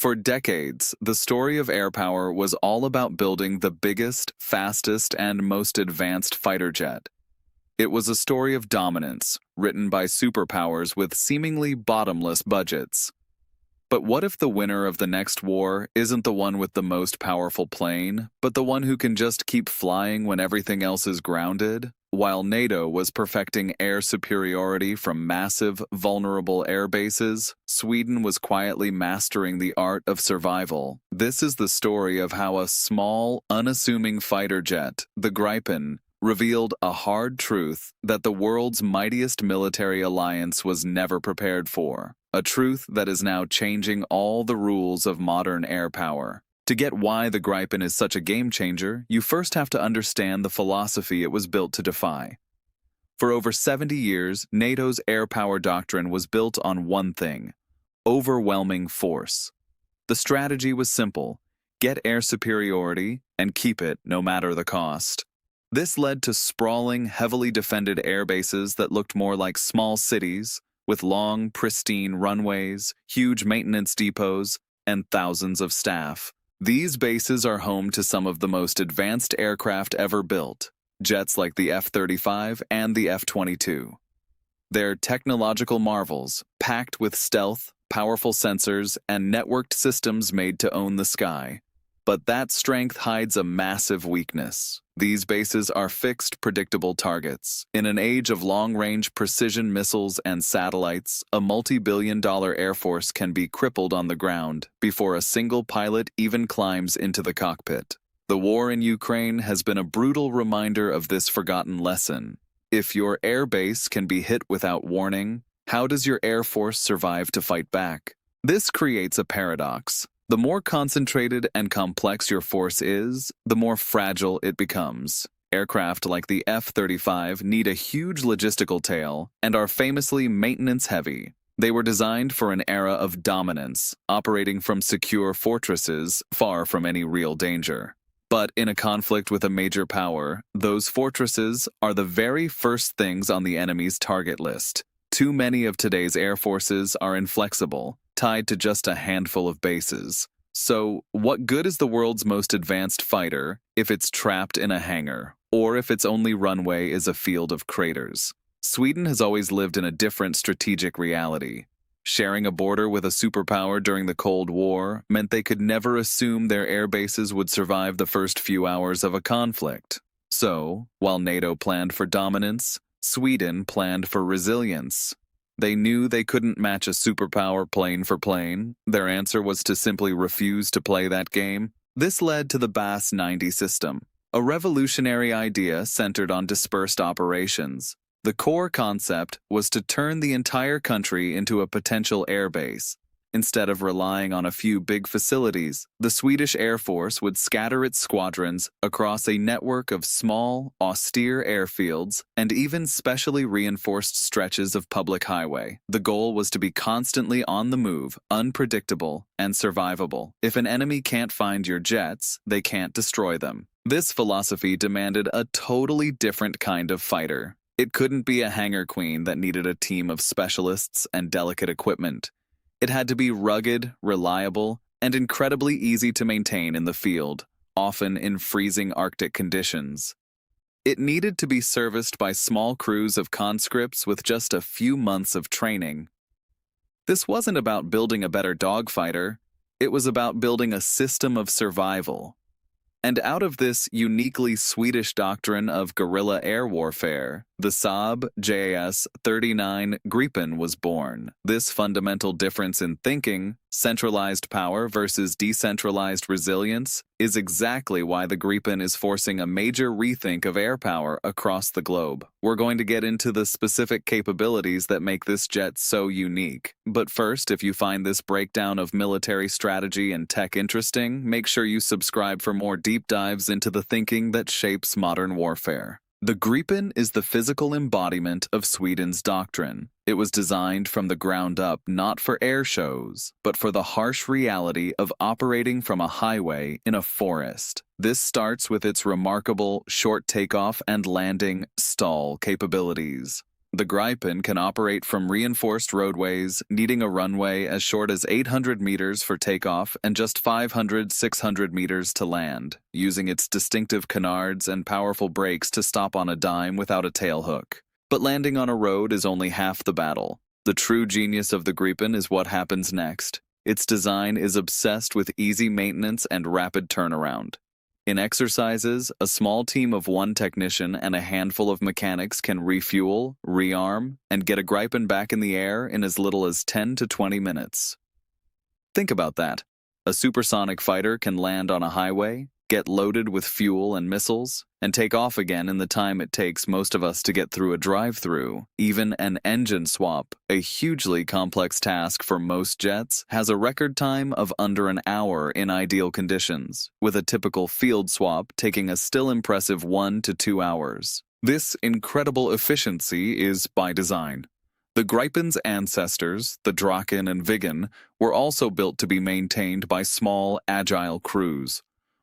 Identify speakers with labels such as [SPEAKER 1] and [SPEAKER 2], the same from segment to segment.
[SPEAKER 1] For decades, the story of air power was all about building the biggest, fastest, and most advanced fighter jet. It was a story of dominance, written by superpowers with seemingly bottomless budgets. But what if the winner of the next war isn't the one with the most powerful plane, but the one who can just keep flying when everything else is grounded? While NATO was perfecting air superiority from massive, vulnerable air bases, Sweden was quietly mastering the art of survival. This is the story of how a small, unassuming fighter jet, the Gripen, revealed a hard truth that the world's mightiest military alliance was never prepared for. A truth that is now changing all the rules of modern air power. To get why the Gripen is such a game changer, you first have to understand the philosophy it was built to defy. For over 70 years, NATO's air power doctrine was built on one thing: overwhelming force. The strategy was simple: get air superiority and keep it no matter the cost. This led to sprawling, heavily defended air bases that looked more like small cities, with long, pristine runways, huge maintenance depots, and thousands of staff. These bases are home to some of the most advanced aircraft ever built, jets like the F-35 and the F-22. They're technological marvels, packed with stealth, powerful sensors, and networked systems made to own the sky. But that strength hides a massive weakness. These bases are fixed, predictable targets. In an age of long-range precision missiles and satellites, a multi-billion-dollar air force can be crippled on the ground before a single pilot even climbs into the cockpit. The war in Ukraine has been a brutal reminder of this forgotten lesson. If your air base can be hit without warning, how does your air force survive to fight back? This creates a paradox. The more concentrated and complex your force is, the more fragile it becomes. Aircraft like the F-35 need a huge logistical tail and are famously maintenance-heavy. They were designed for an era of dominance, operating from secure fortresses far from any real danger. But in a conflict with a major power, those fortresses are the very first things on the enemy's target list. Too many of today's air forces are inflexible, tied to just a handful of bases. So, what good is the world's most advanced fighter if it's trapped in a hangar, or if its only runway is a field of craters? Sweden has always lived in a different strategic reality. Sharing a border with a superpower during the Cold War meant they could never assume their air bases would survive the first few hours of a conflict. So, while NATO planned for dominance, Sweden planned for resilience. They knew they couldn't match a superpower plane for plane. Their answer was to simply refuse to play that game. This led to the BAS 90 system, a revolutionary idea centered on dispersed operations. The core concept was to turn the entire country into a potential airbase. Instead of relying on a few big facilities, the Swedish Air Force would scatter its squadrons across a network of small, austere airfields and even specially reinforced stretches of public highway. The goal was to be constantly on the move, unpredictable, and survivable. If an enemy can't find your jets, they can't destroy them. This philosophy demanded a totally different kind of fighter. It couldn't be a hangar queen that needed a team of specialists and delicate equipment. It had to be rugged, reliable, and incredibly easy to maintain in the field, often in freezing Arctic conditions. It needed to be serviced by small crews of conscripts with just a few months of training. This wasn't about building a better dogfighter, it was about building a system of survival. And out of this uniquely Swedish doctrine of guerrilla air warfare, the Saab JAS 39 Gripen was born. This fundamental difference in thinking, centralized power versus decentralized resilience, is exactly why the Gripen is forcing a major rethink of air power across the globe. We're going to get into the specific capabilities that make this jet so unique. But first, if you find this breakdown of military strategy and tech interesting, make sure you subscribe for more deep dives into the thinking that shapes modern warfare. The Gripen is the physical embodiment of Sweden's doctrine. It was designed from the ground up not for air shows, but for the harsh reality of operating from a highway in a forest. This starts with its remarkable short takeoff and landing stall capabilities. The Gripen can operate from reinforced roadways, needing a runway as short as 800 meters for takeoff and just 500-600 meters to land, using its distinctive canards and powerful brakes to stop on a dime without a tailhook. But landing on a road is only half the battle. The true genius of the Gripen is what happens next. Its design is obsessed with easy maintenance and rapid turnaround. In exercises, a small team of one technician and a handful of mechanics can refuel, rearm, and get a Gripen back in the air in as little as 10 to 20 minutes. Think about that. A supersonic fighter can land on a highway, get loaded with fuel and missiles, and take off again in the time it takes most of us to get through a drive-through. Even an engine swap, a hugely complex task for most jets, has a record time of under an hour in ideal conditions, with a typical field swap taking a still impressive 1 to 2 hours. This incredible efficiency is by design. The Gripen's ancestors, the Draken and Viggen, were also built to be maintained by small, agile crews.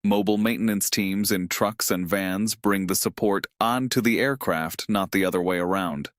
[SPEAKER 1] Mobile maintenance teams in trucks and vans bring the support onto the aircraft, not the other way around.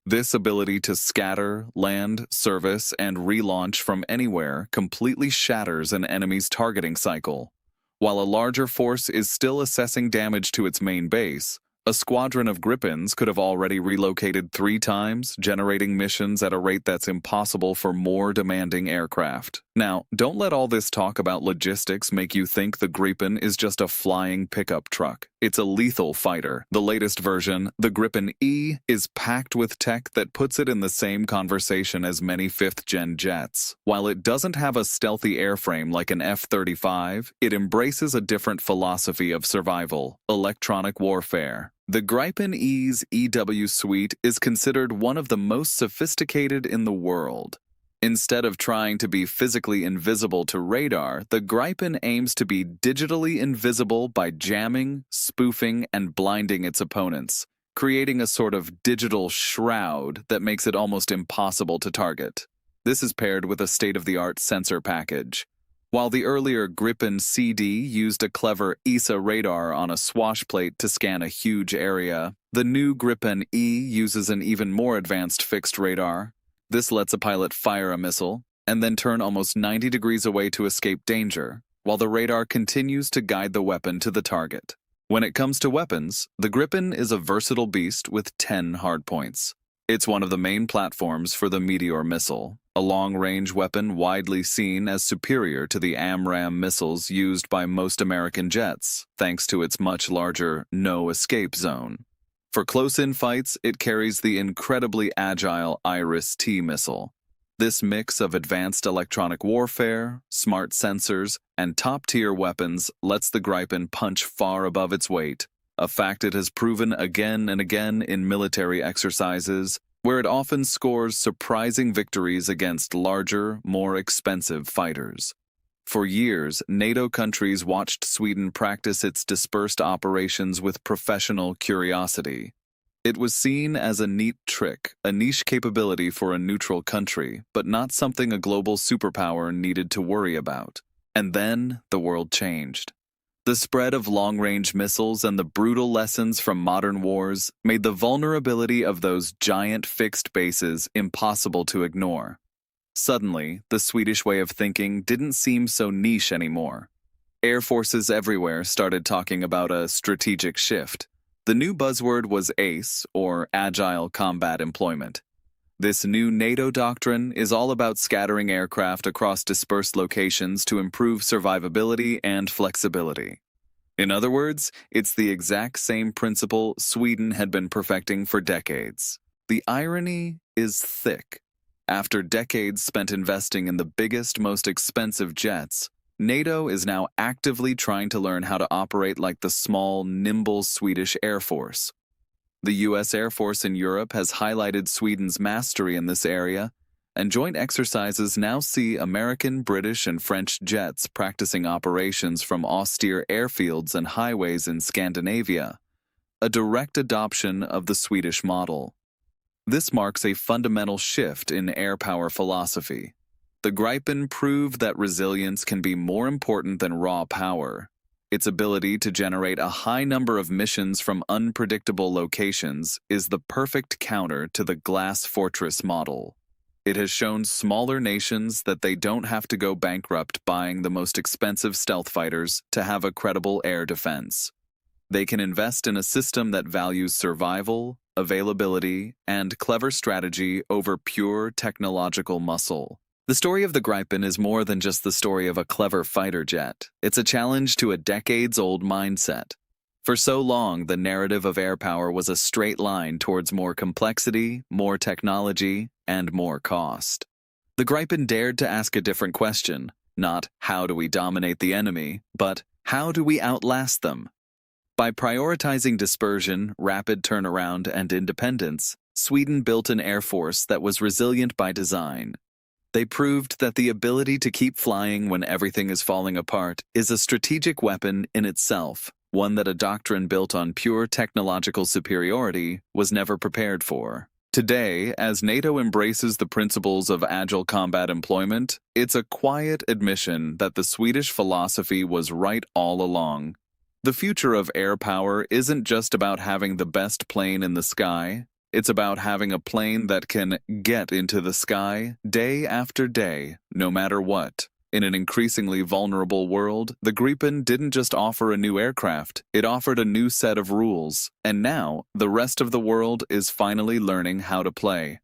[SPEAKER 1] This ability to scatter, land, service, and relaunch from anywhere completely shatters an enemy's targeting cycle. While a larger force is still assessing damage to its main base, a squadron of Gripens could have already relocated 3 times, generating missions at a rate that's impossible for more demanding aircraft. Now, don't let all this talk about logistics make you think the Gripen is just a flying pickup truck. It's a lethal fighter. The latest version, the Gripen E, is packed with tech that puts it in the same conversation as many 5th-gen jets. While it doesn't have a stealthy airframe like an F-35, it embraces a different philosophy of survival: electronic warfare. The Gripen E's EW suite is considered one of the most sophisticated in the world. Instead of trying to be physically invisible to radar, the Gripen aims to be digitally invisible by jamming, spoofing, and blinding its opponents, creating a sort of digital shroud that makes it almost impossible to target. This is paired with a state-of-the-art sensor package. While the earlier Gripen CD used a clever ESA radar on a swash plate to scan a huge area, the new Gripen E uses an even more advanced fixed radar. This lets a pilot fire a missile and then turn almost 90 degrees away to escape danger, while the radar continues to guide the weapon to the target. When it comes to weapons, the Gripen is a versatile beast with 10 hardpoints. It's one of the main platforms for the Meteor missile, a long-range weapon widely seen as superior to the AMRAAM missiles used by most American jets, thanks to its much larger no-escape zone. For close-in fights, it carries the incredibly agile Iris-T missile. This mix of advanced electronic warfare, smart sensors, and top-tier weapons lets the Gripen punch far above its weight, a fact it has proven again and again in military exercises, where it often scores surprising victories against larger, more expensive fighters. For years, NATO countries watched Sweden practice its dispersed operations with professional curiosity. It was seen as a neat trick, a niche capability for a neutral country, but not something a global superpower needed to worry about. And then the world changed. The spread of long-range missiles and the brutal lessons from modern wars made the vulnerability of those giant fixed bases impossible to ignore. Suddenly, the Swedish way of thinking didn't seem so niche anymore. Air forces everywhere started talking about a strategic shift. The new buzzword was ACE, or Agile Combat Employment. This new NATO doctrine is all about scattering aircraft across dispersed locations to improve survivability and flexibility. In other words, it's the exact same principle Sweden had been perfecting for decades. The irony is thick. After decades spent investing in the biggest, most expensive jets, NATO is now actively trying to learn how to operate like the small, nimble Swedish Air Force. The U.S. Air Force in Europe has highlighted Sweden's mastery in this area, and joint exercises now see American, British, and French jets practicing operations from austere airfields and highways in Scandinavia, a direct adoption of the Swedish model. This marks a fundamental shift in air power philosophy. The Gripen proved that resilience can be more important than raw power. Its ability to generate a high number of missions from unpredictable locations is the perfect counter to the glass fortress model. It has shown smaller nations that they don't have to go bankrupt buying the most expensive stealth fighters to have a credible air defense. They can invest in a system that values survival, availability, and clever strategy over pure technological muscle. The story of the Gripen is more than just the story of a clever fighter jet. It's a challenge to a decades-old mindset. For so long, the narrative of air power was a straight line towards more complexity, more technology, and more cost. The Gripen dared to ask a different question, not how do we dominate the enemy, but how do we outlast them? By prioritizing dispersion, rapid turnaround, and independence, Sweden built an air force that was resilient by design. They proved that the ability to keep flying when everything is falling apart is a strategic weapon in itself, one that a doctrine built on pure technological superiority was never prepared for. Today, as NATO embraces the principles of agile combat employment, it's a quiet admission that the Swedish philosophy was right all along. The future of air power isn't just about having the best plane in the sky. It's about having a plane that can get into the sky day after day, no matter what. In an increasingly vulnerable world, the Gripen didn't just offer a new aircraft, it offered a new set of rules. And now, the rest of the world is finally learning how to play.